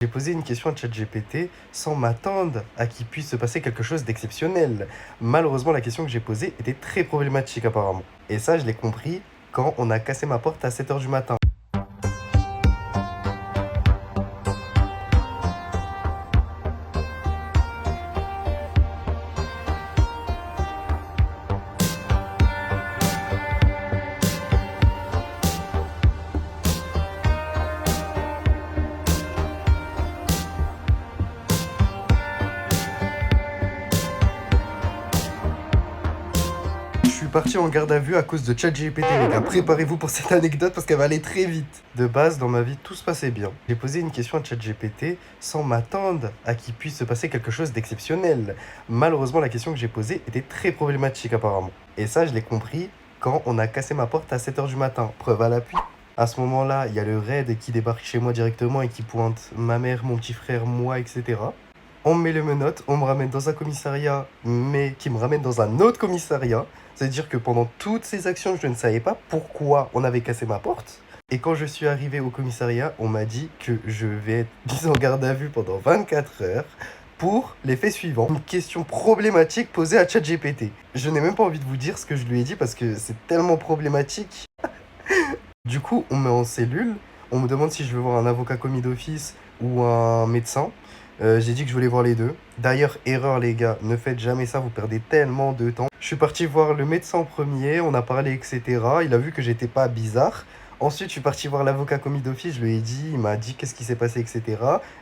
J'ai posé une question à ChatGPT sans m'attendre à qu'il puisse se passer quelque chose d'exceptionnel. Malheureusement, la question que j'ai posée était très problématique apparemment. Et ça, je l'ai compris quand on a cassé ma porte à 7 heures du matin. Je suis parti en garde à vue à cause de ChatGPT, les gars. Préparez-vous pour cette anecdote parce qu'elle va aller très vite. De base, dans ma vie, tout se passait bien. J'ai posé une question à ChatGPT sans m'attendre à qu'il puisse se passer quelque chose d'exceptionnel. Malheureusement, la question que j'ai posée était très problématique apparemment. Et ça, je l'ai compris quand on a cassé ma porte à 7 heures du matin. Preuve à l'appui. À ce moment-là, il y a le raid qui débarque chez moi directement et qui pointe ma mère, mon petit frère, moi, etc. On me met les menottes, on me ramène dans un commissariat, mais qui me ramène dans un autre commissariat. C'est-à-dire que pendant toutes ces actions, je ne savais pas pourquoi on avait cassé ma porte. Et quand je suis arrivé au commissariat, on m'a dit que je vais être mis en garde à vue pendant 24 heures pour les faits suivants. Une question problématique posée à ChatGPT. Je n'ai même pas envie de vous dire ce que je lui ai dit parce que c'est tellement problématique. Du coup, on me met en cellule, on me demande si je veux voir un avocat commis d'office ou un médecin. J'ai dit que je voulais voir les deux. D'ailleurs, erreur les gars, ne faites jamais ça, vous perdez tellement de temps. Je suis parti voir le médecin en premier, on a parlé, etc. Il a vu que j'étais pas bizarre. Ensuite, je suis parti voir l'avocat commis d'office, je lui ai dit, il m'a dit qu'est-ce qui s'est passé, etc.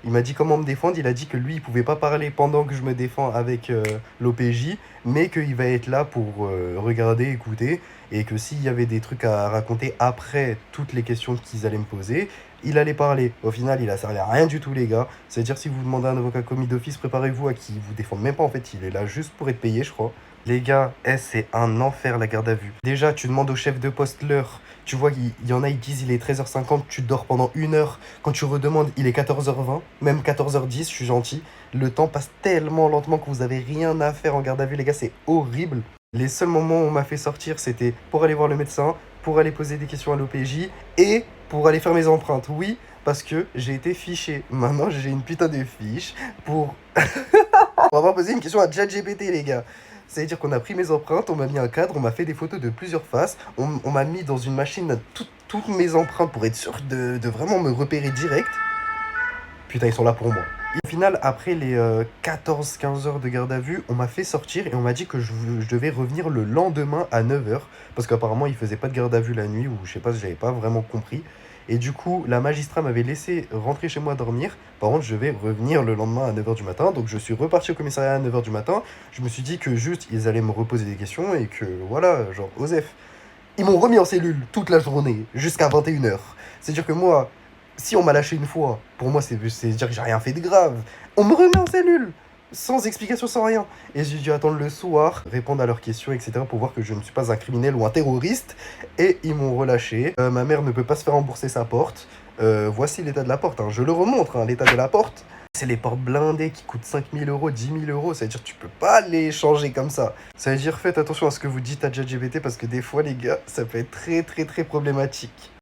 Il m'a dit comment me défendre, il a dit que lui, il pouvait pas parler pendant que je me défends avec l'OPJ, mais qu'il va être là pour regarder, écouter, et que s'il y avait des trucs à raconter après toutes les questions qu'ils allaient me poser, il allait parler. Au final, il a servi à rien du tout, les gars. C'est-à-dire, si vous demandez à un avocat commis d'office, préparez-vous à qui vous défend même pas. En fait, il est là juste pour être payé, je crois. Les gars, c'est un enfer la garde à vue. Déjà, tu demandes au chef de poste l'heure. Tu vois, il y en a, ils disent il est 13h50, tu dors pendant 1 heure. Quand tu redemandes, il est 14h20, même 14h10, je suis gentil. Le temps passe tellement lentement que vous avez rien à faire en garde à vue, les gars, c'est horrible. Les seuls moments où on m'a fait sortir, c'était pour aller voir le médecin, pour aller poser des questions à l'OPJ et pour aller faire mes empreintes. Oui, parce que j'ai été fiché. Maintenant, j'ai une putain de fiche pour... On va poser une question à ChatGPT, les gars. C'est-à-dire qu'on a pris mes empreintes, on m'a mis un cadre, on m'a fait des photos de plusieurs faces, on m'a mis dans une machine toutes mes empreintes pour être sûr de vraiment me repérer direct. Putain, ils sont là pour moi. Et au final, après les 14-15 heures de garde à vue, on m'a fait sortir et on m'a dit que je devais revenir le lendemain à 9 heures. Parce qu'apparemment, ils faisaient pas de garde à vue la nuit, ou je sais pas, j'avais pas vraiment compris. Et du coup, la magistrat m'avait laissé rentrer chez moi dormir. Par contre, je vais revenir le lendemain à 9 heures du matin. Donc, je suis reparti au commissariat à 9 heures du matin. Je me suis dit que juste, ils allaient me reposer des questions et que voilà, genre, Osef. Ils m'ont remis en cellule toute la journée, jusqu'à 21 heures. C'est-à-dire que moi, si on m'a lâché une fois, pour moi, c'est dire que j'ai rien fait de grave. On me remet en cellule, sans explication, sans rien. Et j'ai dû attendre le soir, répondre à leurs questions, etc., pour voir que je ne suis pas un criminel ou un terroriste. Et ils m'ont relâché. Ma mère ne peut pas se faire rembourser sa porte. Voici l'état de la porte, hein. Je le remontre, hein, l'état de la porte. C'est les portes blindées qui coûtent 5 000 euros, 10 000 euros. Ça veut dire que tu peux pas les changer comme ça. Ça veut dire faites attention à ce que vous dites à ChatGPT parce que des fois, les gars, ça peut être très très très problématique.